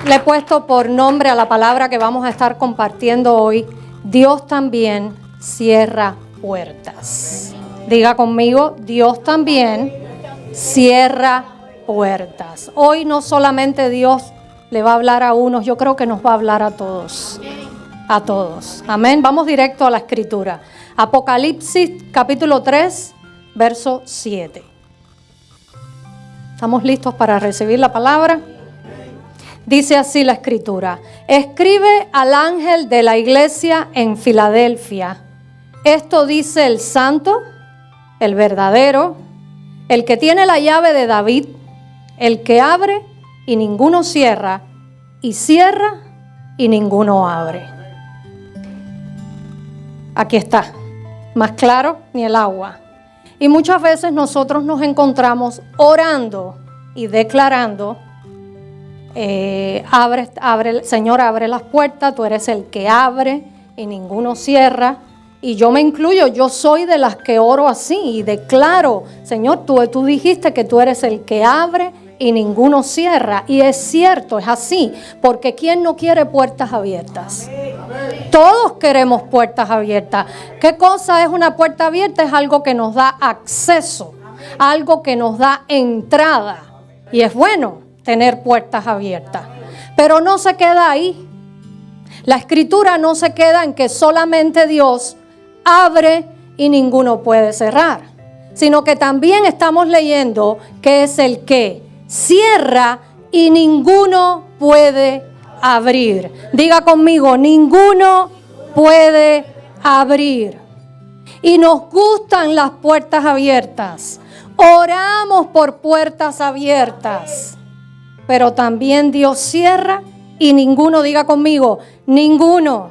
Le he puesto por nombre a la palabra que vamos a estar compartiendo hoy. Dios también cierra puertas. Diga conmigo, Dios también cierra puertas. Hoy no solamente Dios le va a hablar a unos, yo creo que nos va a hablar a todos. A todos. Amén. Vamos directo a la escritura. Apocalipsis capítulo 3, verso 7. ¿Estamos listos para recibir la palabra? Dice así la escritura: escribe al ángel de la iglesia en Filadelfia. Esto dice el santo, el verdadero, el que tiene la llave de David, el que abre y ninguno cierra, y cierra y ninguno abre. Aquí está, más claro ni el agua. Y muchas veces nosotros nos encontramos orando y declarando: Señor, abre las puertas, tú eres el que abre y ninguno cierra. Y yo me incluyo, yo soy de las que oro así y declaro: Señor, tú dijiste que tú eres el que abre y ninguno cierra. Y es cierto, es así, porque ¿quién no quiere puertas abiertas? Todos queremos puertas abiertas. ¿Qué cosa es una puerta abierta? Es algo que nos da acceso, algo que nos da entrada. Y es bueno tener puertas abiertas, pero no se queda ahí. La escritura no se queda en que solamente Dios abre y ninguno puede cerrar, sino que también estamos leyendo que es el que cierra y ninguno puede abrir. Diga conmigo, ninguno puede abrir. Y nos gustan las puertas abiertas. Oramos por puertas abiertas. Pero también Dios cierra y ninguno, diga conmigo, ninguno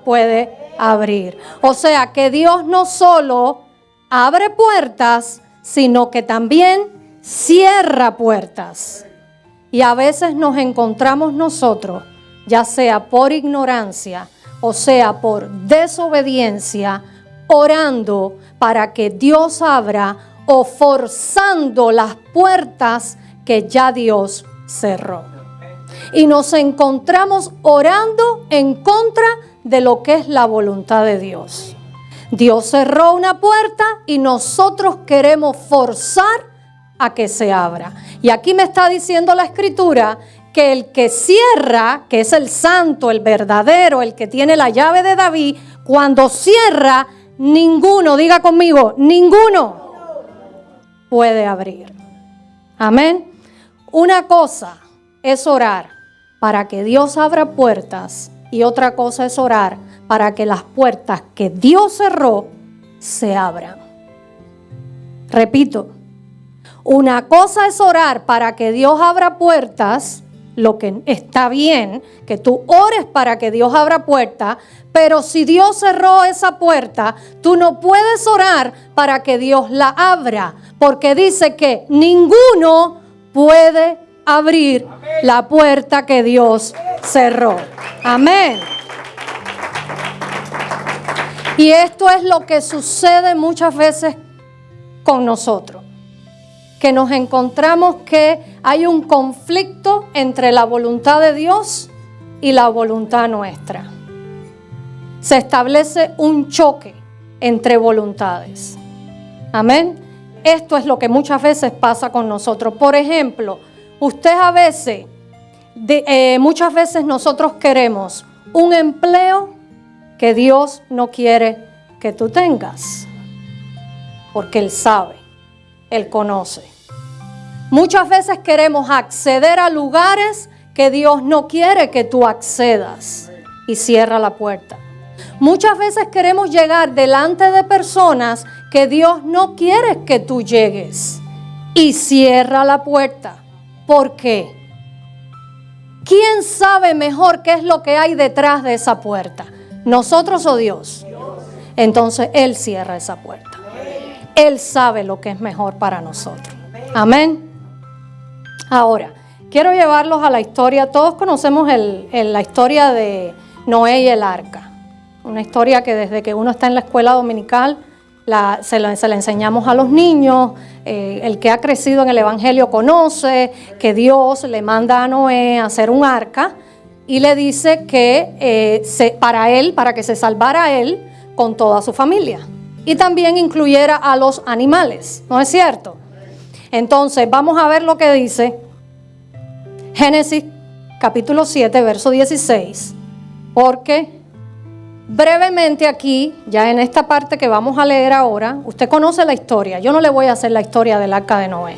puede abrir. O sea que Dios no solo abre puertas, sino que también cierra puertas. Y a veces nos encontramos nosotros, ya sea por ignorancia o sea por desobediencia, orando para que Dios abra o forzando las puertas que ya Dios cerró. Y nos encontramos orando en contra de lo que es la voluntad de Dios. Dios cerró una puerta y nosotros queremos forzar a que se abra. Y aquí me está diciendo la escritura que el que cierra, que es el santo, el verdadero, el que tiene la llave de David, cuando cierra, ninguno, diga conmigo, ninguno puede abrir. Amén. Una cosa es orar para que Dios abra puertas y otra cosa es orar para que las puertas que Dios cerró se abran. Repito, una cosa es orar para que Dios abra puertas, lo que está bien, que tú ores para que Dios abra puertas, pero si Dios cerró esa puerta, tú no puedes orar para que Dios la abra, porque dice que ninguno puede abrir la puerta que Dios cerró. Amén. Y esto es lo que sucede muchas veces con nosotros, que nos encontramos que hay un conflicto entre la voluntad de Dios y la voluntad nuestra. Se establece un choque entre voluntades. Amén. Esto es lo que muchas veces pasa con nosotros. Por ejemplo, usted a veces, muchas veces nosotros queremos un empleo que Dios no quiere que tú tengas, porque Él sabe, Él conoce. Muchas veces queremos acceder a lugares que Dios no quiere que tú accedas y cierra la puerta. Muchas veces queremos llegar delante de personas que Dios no quiere que tú llegues y cierra la puerta. ¿Por qué? ¿Quién sabe mejor qué es lo que hay detrás de esa puerta? ¿Nosotros o Dios? Entonces Él cierra esa puerta. Él sabe lo que es mejor para nosotros. Amén. Ahora, quiero llevarlos a la historia. Todos conocemos la historia de Noé y el arca. Una historia que desde que uno está en la escuela dominical se la enseñamos a los niños. El que ha crecido en el Evangelio conoce que Dios le manda a Noé a hacer un arca y le dice que para que se salvara él con toda su familia y también incluyera a los animales, ¿no es cierto? Entonces vamos a ver lo que dice Génesis capítulo 7, verso 16, porque brevemente aquí, ya en esta parte que vamos a leer ahora, usted conoce la historia. Yo no le voy a hacer la historia del arca de Noé.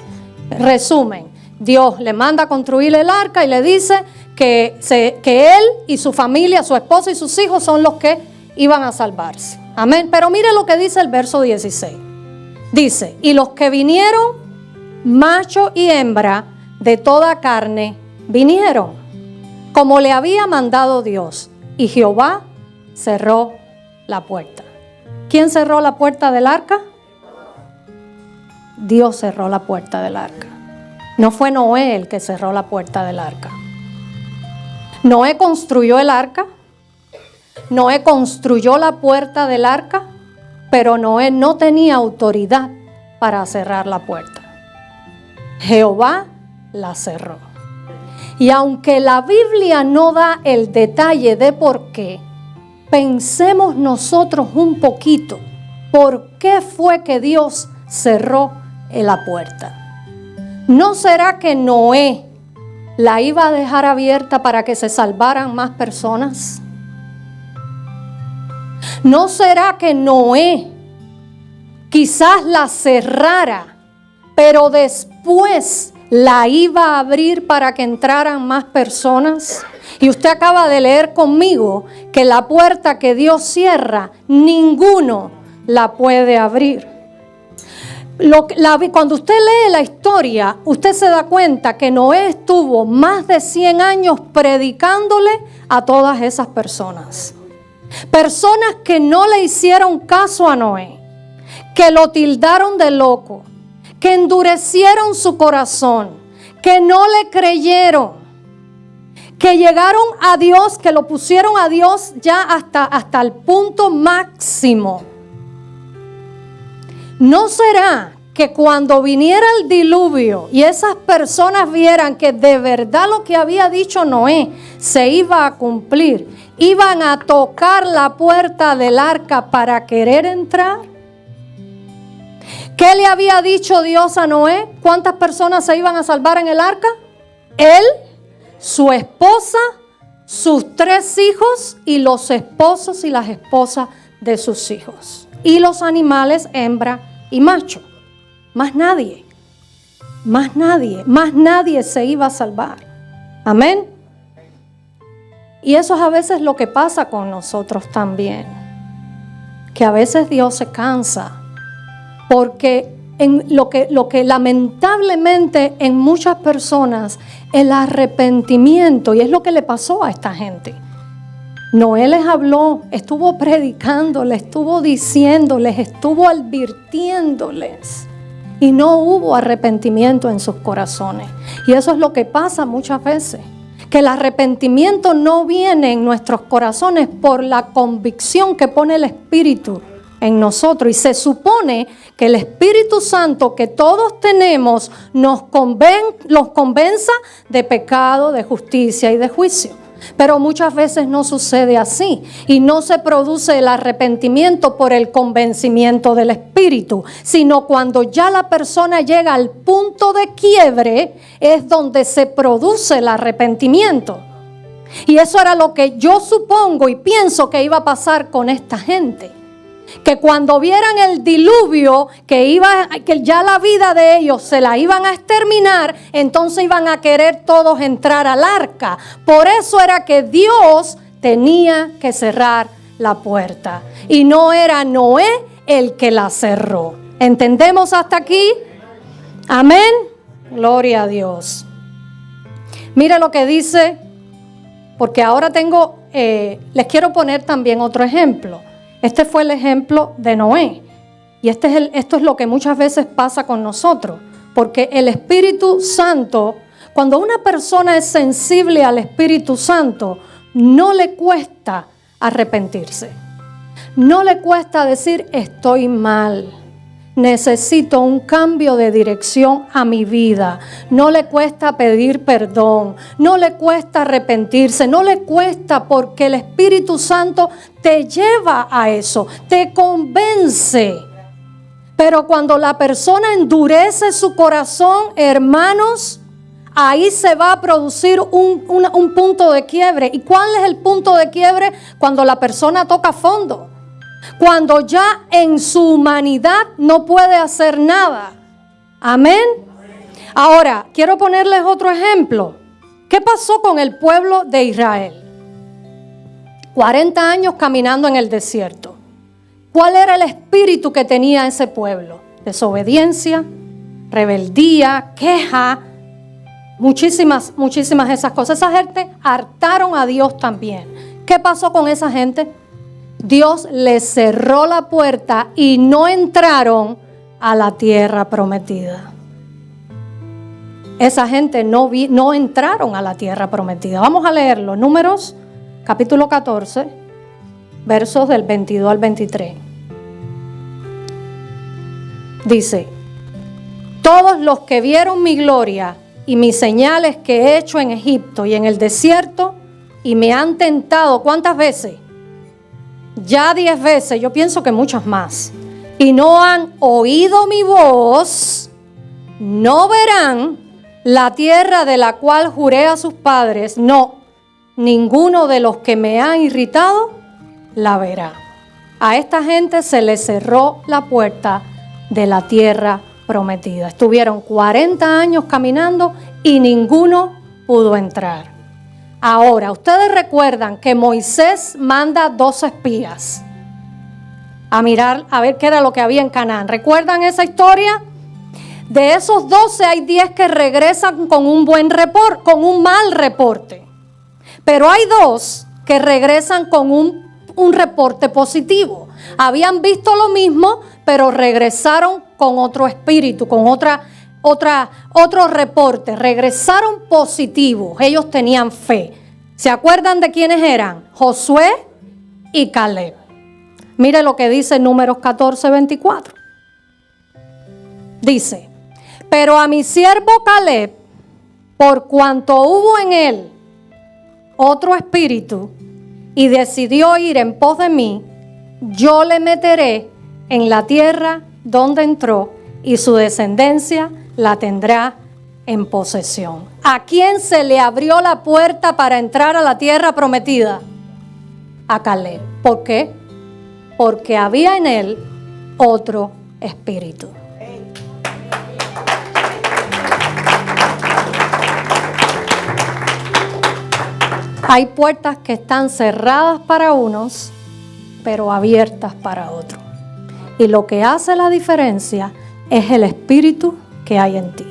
Resumen, Dios le manda a construir el arca y le dice que él y su familia, su esposa y sus hijos son los que iban a salvarse. Amén. Pero mire lo que dice el verso 16. Dice, y los que vinieron, macho y hembra de toda carne, vinieron, como le había mandado Dios, y Jehová cerró la puerta. ¿Quién cerró la puerta del arca? Dios cerró la puerta del arca. No fue Noé el que cerró la puerta del arca. Noé construyó el arca. Noé construyó la puerta del arca, pero Noé no tenía autoridad para cerrar la puerta. Jehová la cerró. Y aunque la Biblia no da el detalle de por qué, pensemos nosotros un poquito por qué fue que Dios cerró la puerta. ¿No será que Noé la iba a dejar abierta para que se salvaran más personas? ¿No será que Noé quizás la cerrara, pero después la iba a abrir para que entraran más personas? Y usted acaba de leer conmigo que la puerta que Dios cierra, ninguno la puede abrir. Cuando usted lee la historia, usted se da cuenta que Noé estuvo más de 100 años predicándole a todas esas personas. Personas que no le hicieron caso a Noé, que lo tildaron de loco, que endurecieron su corazón, que no le creyeron, que llegaron a Dios, que lo pusieron a Dios ya hasta el punto máximo. ¿No será que cuando viniera el diluvio y esas personas vieran que de verdad lo que había dicho Noé se iba a cumplir, iban a tocar la puerta del arca para querer entrar? ¿Qué le había dicho Dios a Noé? ¿Cuántas personas se iban a salvar en el arca? Él, su esposa, sus 3 hijos y los esposos y las esposas de sus hijos. Y los animales, hembra y macho. Más nadie se iba a salvar. Amén. Y eso es a veces lo que pasa con nosotros también. Que a veces Dios se cansa. Porque lo que lamentablemente en muchas personas, el arrepentimiento, y es lo que le pasó a esta gente. Noé les habló, estuvo predicándoles, estuvo diciéndoles, estuvo advirtiéndoles. Y no hubo arrepentimiento en sus corazones. Y eso es lo que pasa muchas veces. Que el arrepentimiento no viene en nuestros corazones por la convicción que pone el Espíritu en nosotros. Y se supone que el Espíritu Santo que todos tenemos nos convenza de pecado, de justicia y de juicio. Pero muchas veces no sucede así y no se produce el arrepentimiento por el convencimiento del Espíritu, sino cuando ya la persona llega al punto de quiebre es donde se produce el arrepentimiento. Y eso era lo que yo supongo y pienso que iba a pasar con esta gente. Que cuando vieran el diluvio, que ya la vida de ellos se la iban a exterminar, entonces iban a querer todos entrar al arca. Por eso era que Dios tenía que cerrar la puerta. Y no era Noé el que la cerró. ¿Entendemos hasta aquí? Amén. Gloria a Dios. Mire lo que dice, porque ahora les quiero poner también otro ejemplo. Este fue el ejemplo de Noé. Y esto es lo que muchas veces pasa con nosotros. Porque el Espíritu Santo, cuando una persona es sensible al Espíritu Santo, no le cuesta arrepentirse. No le cuesta decir estoy mal. Necesito un cambio de dirección a mi vida. No le cuesta pedir perdón. No le cuesta arrepentirse. No le cuesta porque el Espíritu Santo te lleva a eso. Te convence. Pero cuando la persona endurece su corazón, hermanos, ahí se va a producir un punto de quiebre. ¿Y cuál es el punto de quiebre? Cuando la persona toca fondo. Cuando ya en su humanidad no puede hacer nada. Amén. Ahora, quiero ponerles otro ejemplo. ¿Qué pasó con el pueblo de Israel? 40 años caminando en el desierto. ¿Cuál era el espíritu que tenía ese pueblo? Desobediencia, rebeldía, queja, muchísimas de esas cosas. Esa gente hartaron a Dios también. ¿Qué pasó con esa gente? Dios les cerró la puerta y no entraron a la tierra prometida. Esa gente no entraron a la tierra prometida. Vamos a leerlo. Números, capítulo 14, versos del 22 al 23. Dice: todos los que vieron mi gloria y mis señales que he hecho en Egipto y en el desierto, y me han tentado, ¿cuántas veces? Ya 10 veces, yo pienso que muchas más. Y no han oído mi voz, no verán la tierra de la cual juré a sus padres. No, ninguno de los que me han irritado la verá. A esta gente se les cerró la puerta de la tierra prometida. Estuvieron 40 años caminando y ninguno pudo entrar. Ahora, ustedes recuerdan que Moisés manda 2 espías a mirar, a ver qué era lo que había en Canaán. ¿Recuerdan esa historia? De esos 12 hay 10 que regresan con un mal reporte. Pero hay 2 que regresan con un reporte positivo. Habían visto lo mismo, pero regresaron con otro espíritu, con otro reporte. Regresaron positivos. Ellos tenían fe. ¿Se acuerdan de quiénes eran? Josué y Caleb. Mire lo que dice Números 14, 24. Dice: pero a mi siervo Caleb, por cuanto hubo en él otro espíritu y decidió ir en pos de mí, yo le meteré en la tierra donde entró y su descendencia la tendrá en posesión. ¿A quién se le abrió la puerta para entrar a la tierra prometida? A Caleb. ¿Por qué? Porque había en él otro espíritu. Hay puertas que están cerradas para unos, pero abiertas para otros. Y lo que hace la diferencia es el espíritu que hay en ti.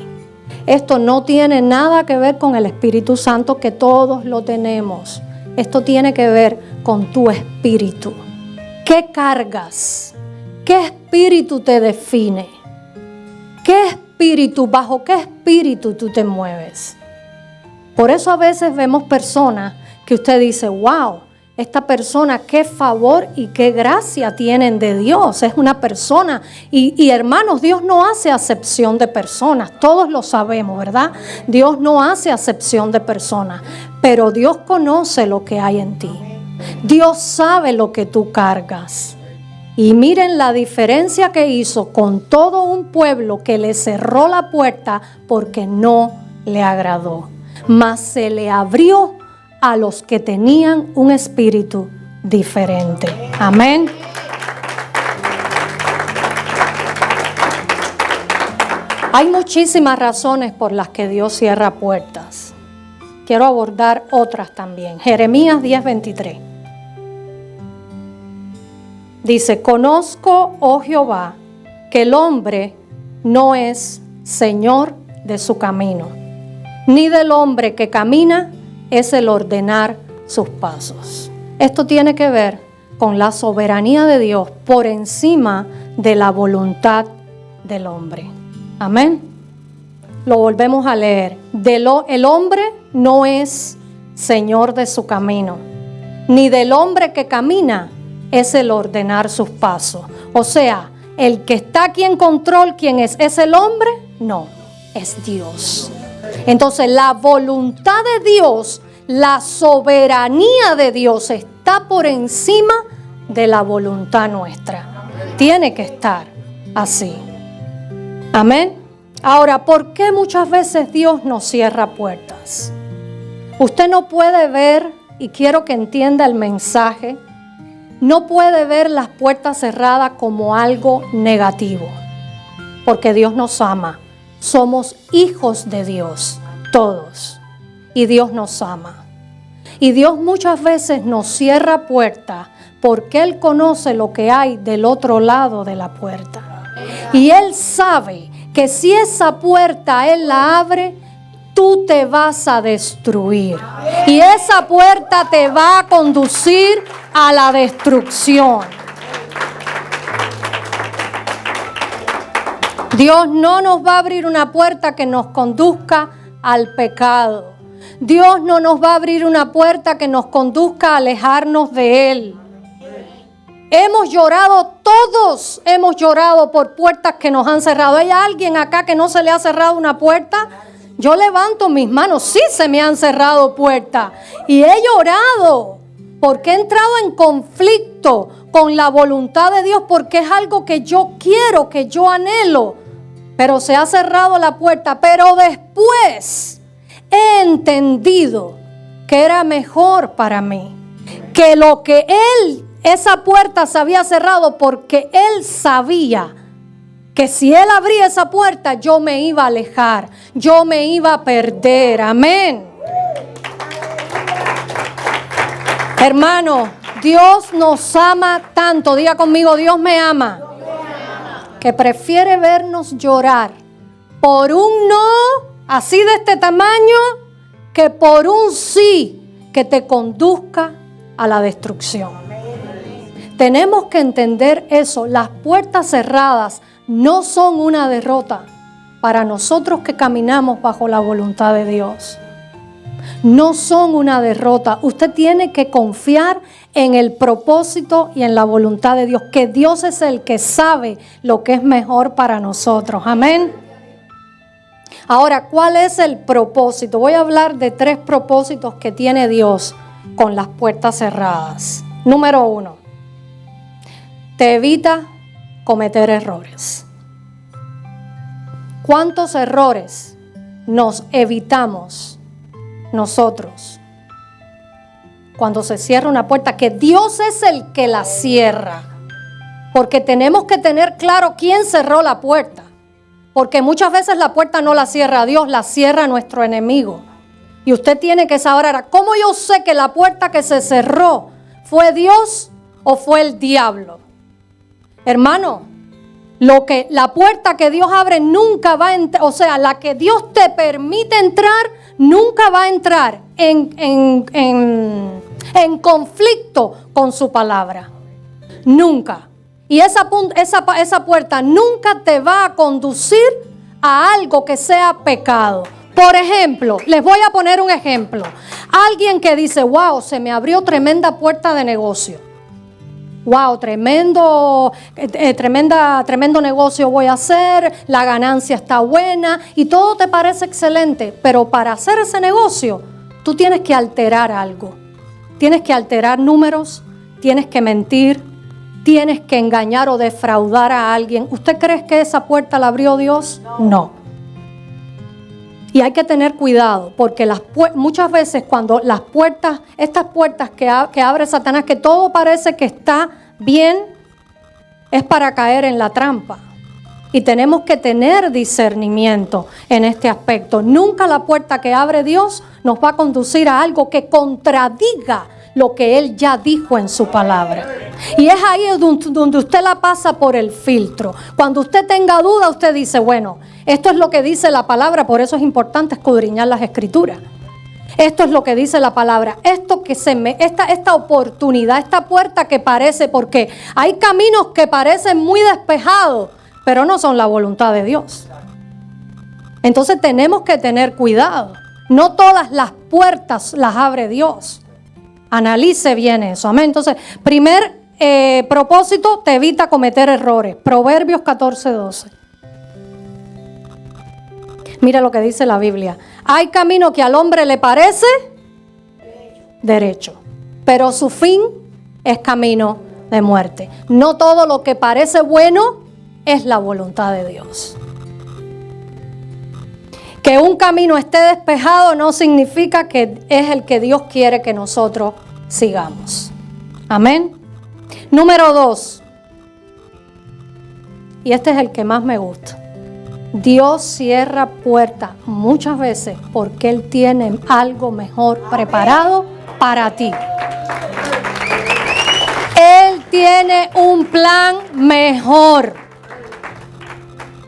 Esto no tiene nada que ver con el Espíritu Santo, que todos lo tenemos. Esto tiene que ver con tu espíritu. ¿Qué cargas? ¿Qué espíritu te define? ¿Bajo qué espíritu tú te mueves? Por eso a veces vemos personas que usted dice: wow, esta persona, qué favor y qué gracia tienen de Dios. Es una persona. Y hermanos, Dios no hace acepción de personas. Todos lo sabemos, ¿verdad? Dios no hace acepción de personas. Pero Dios conoce lo que hay en ti. Dios sabe lo que tú cargas. Y miren la diferencia que hizo con todo un pueblo que le cerró la puerta porque no le agradó. Mas se le abrió a los que tenían un espíritu diferente. Amén. Hay muchísimas razones por las que Dios cierra puertas. Quiero abordar otras también. Jeremías 10:23. Dice: conozco, oh Jehová, que el hombre no es señor de su camino, ni del hombre que camina es el ordenar sus pasos. Esto tiene que ver con la soberanía de Dios por encima de la voluntad del hombre. Amén. Lo volvemos a leer. El hombre no es señor de su camino, ni del hombre que camina es el ordenar sus pasos. O sea, el que está aquí en control, ¿quién es? ¿Es el hombre? No, es Dios. Entonces la voluntad de Dios, la soberanía de Dios está por encima de la voluntad nuestra. Tiene que estar así. Amén. Ahora, ¿por qué muchas veces Dios nos cierra puertas? Usted no puede ver, y quiero que entienda el mensaje, no puede ver las puertas cerradas como algo negativo, porque Dios nos ama. Somos hijos de Dios, todos, y Dios nos ama. Y Dios muchas veces nos cierra puertas porque Él conoce lo que hay del otro lado de la puerta. Y Él sabe que si esa puerta Él la abre, tú te vas a destruir. Y esa puerta te va a conducir a la destrucción. Dios no nos va a abrir una puerta que nos conduzca al pecado. Dios no nos va a abrir una puerta que nos conduzca a alejarnos de Él. Hemos llorado, todos hemos llorado por puertas que nos han cerrado. ¿Hay alguien acá que no se le ha cerrado una puerta? Yo levanto mis manos, sí se me han cerrado puertas. Y he llorado porque he entrado en conflicto con la voluntad de Dios, porque es algo que yo quiero, que yo anhelo. Pero se ha cerrado la puerta. Pero después he entendido que era mejor para mí. Que lo que esa puerta se había cerrado porque Él sabía que si Él abría esa puerta, yo me iba a alejar, yo me iba a perder. Amén. Hermano, Dios nos ama tanto. Diga conmigo, Dios me ama. Que prefiere vernos llorar por un no, así de este tamaño, que por un sí que te conduzca a la destrucción. Tenemos que entender eso. Las puertas cerradas no son una derrota para nosotros que caminamos bajo la voluntad de Dios. No son una derrota. Usted tiene que confiar en el propósito y en la voluntad de Dios, que Dios es el que sabe lo que es mejor para nosotros. Amén. Ahora, ¿cuál es el propósito? Voy a hablar de 3 propósitos que tiene Dios con las puertas cerradas. Número 1, te evita cometer errores. ¿Cuántos errores nos evitamos nosotros cuando se cierra una puerta? Que Dios es el que la cierra. Porque tenemos que tener claro quién cerró la puerta. Porque muchas veces la puerta no la cierra Dios, la cierra nuestro enemigo. Y usted tiene que saber ahora, ¿cómo yo sé que la puerta que se cerró fue Dios o fue el diablo? Hermano, la puerta que Dios abre nunca va a entrar, o sea, la que Dios te permite entrar, nunca va a entrar en conflicto con su palabra. Nunca. Y esa puerta nunca te va a conducir a algo que sea pecado. Por ejemplo, les voy a poner un ejemplo. Alguien que dice, wow, se me abrió tremenda puerta de negocio. Wow, tremendo negocio voy a hacer, la ganancia está buena y todo te parece excelente. Pero para hacer ese negocio, tú tienes que alterar algo. Tienes que alterar números, tienes que mentir, tienes que engañar o defraudar a alguien. ¿Usted cree que esa puerta la abrió Dios? No. Y hay que tener cuidado, porque muchas veces cuando estas puertas que abre Satanás, que todo parece que está bien, es para caer en la trampa. Y tenemos que tener discernimiento en este aspecto. Nunca la puerta que abre Dios nos va a conducir a algo que contradiga lo que Él ya dijo en su palabra. Y es ahí donde usted la pasa por el filtro. Cuando usted tenga duda, usted dice, bueno, esto es lo que dice la palabra, por eso es importante escudriñar las escrituras. Esto es lo que dice la palabra. Esta oportunidad, esta puerta que parece, porque hay caminos que parecen muy despejados, pero no son la voluntad de Dios. Entonces tenemos que tener cuidado. No todas las puertas las abre Dios. Analice bien eso. Amén. Entonces, primer propósito te evita cometer errores. Proverbios 14:12. Mira lo que dice la Biblia. Hay camino que al hombre le parece derecho, pero su fin es camino de muerte. No todo lo que parece bueno es la voluntad de Dios. Que un camino esté despejado no significa que es el que Dios quiere que nosotros sigamos. Amén. Número 2. Y este es el que más me gusta. Dios cierra puertas muchas veces porque Él tiene algo mejor preparado para ti. Él tiene un plan mejor.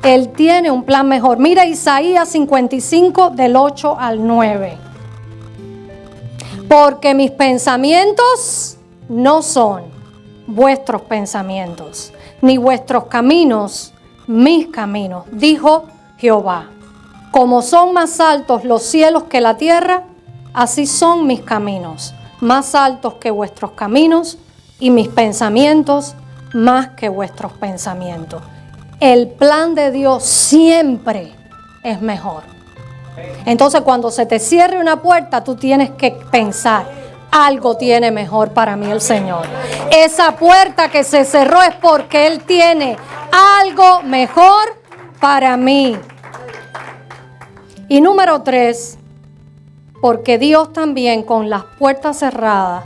Él tiene un plan mejor. Mira Isaías 55 del 8 al 9. Porque mis pensamientos no son vuestros pensamientos, ni vuestros caminos mis caminos, dijo Jehová. Como son más altos los cielos que la tierra, así son mis caminos, más altos que vuestros caminos, y mis pensamientos más que vuestros pensamientos. El plan de Dios siempre es mejor. Entonces, cuando se te cierre una puerta, tú tienes que pensar, algo tiene mejor para mí el Señor. Esa puerta que se cerró es porque Él tiene algo mejor para mí. Y número 3, porque Dios también con las puertas cerradas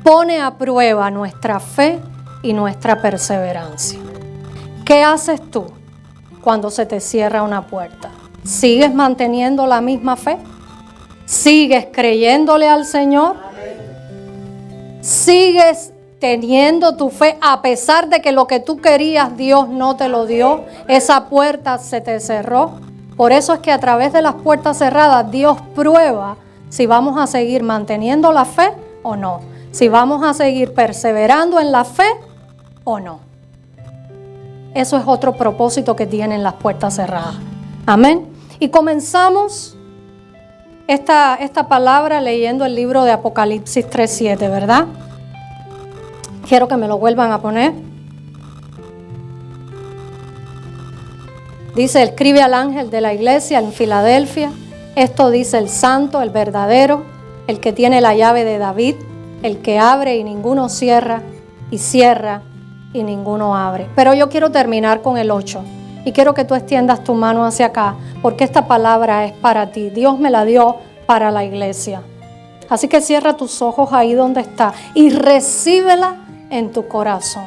pone a prueba nuestra fe y nuestra perseverancia. ¿Qué haces tú cuando se te cierra una puerta? ¿Sigues manteniendo la misma fe? ¿Sigues creyéndole al Señor? ¿Sigues teniendo tu fe a pesar de que lo que tú querías Dios no te lo dio? Esa puerta se te cerró. Por eso es que a través de las puertas cerradas Dios prueba si vamos a seguir manteniendo la fe o no. Si vamos a seguir perseverando en la fe o no. Eso es otro propósito que tienen las puertas cerradas. Amén. Y comenzamos esta palabra leyendo el libro de Apocalipsis 3:7, ¿verdad? Quiero que me lo vuelvan a poner. Dice, escribe al ángel de la iglesia en Filadelfia. Esto dice el santo, el verdadero, el que tiene la llave de David, el que abre y ninguno cierra, y cierra y ninguno abre. Pero yo quiero terminar con el 8. Y quiero que tú extiendas tu mano hacia acá, porque esta palabra es para ti. Dios me la dio para la iglesia. Así que cierra tus ojos ahí donde está y recíbela en tu corazón.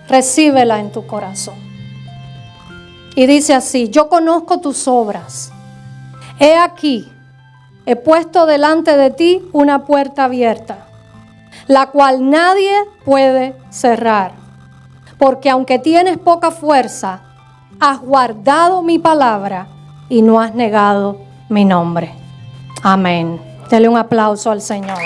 Recíbela en tu corazón. Y dice así, yo conozco tus obras. He aquí, he puesto delante de ti una puerta abierta, la cual nadie puede cerrar. Porque aunque tienes poca fuerza, has guardado mi palabra y no has negado mi nombre. Amén. Dele un aplauso al Señor.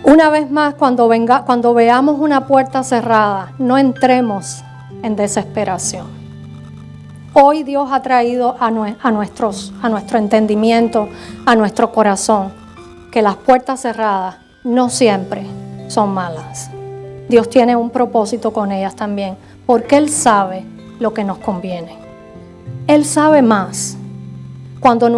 Una vez más, cuando veamos una puerta cerrada, no entremos en desesperación. Hoy Dios ha traído a nuestro entendimiento, a nuestro corazón, que las puertas cerradas no siempre son malas. Dios tiene un propósito con ellas también, porque Él sabe lo que nos conviene. Él sabe más. Cuando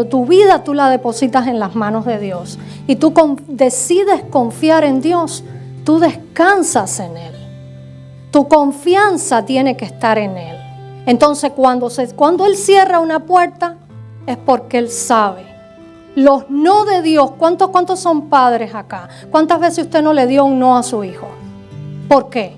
tu vida tú la depositas en las manos de Dios y tú decides confiar en Dios, tú descansas en Él. Tu confianza tiene que estar en Él. Entonces cuando Él cierra una puerta es porque Él sabe. Los no de Dios, ¿cuántos son padres acá? ¿Cuántas veces usted no le dio un no a su hijo? ¿Por qué?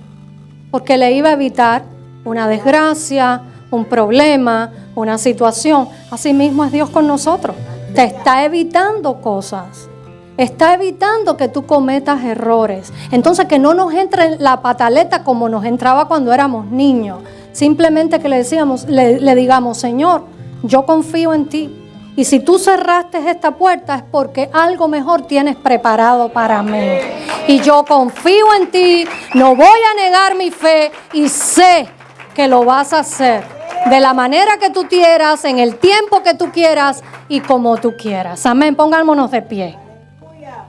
Porque le iba a evitar una desgracia, un problema, una situación. Así mismo es Dios con nosotros. Te está evitando cosas. Está evitando que tú cometas errores. Entonces que no nos entre la pataleta como nos entraba cuando éramos niños. Simplemente que le digamos, Señor, yo confío en ti. Y si tú cerraste esta puerta es porque algo mejor tienes preparado para mí. Y yo confío en ti, no voy a negar mi fe y sé que lo vas a hacer. de la manera que tú quieras, en el tiempo que tú quieras y como tú quieras. Amén. Pongámonos de pie.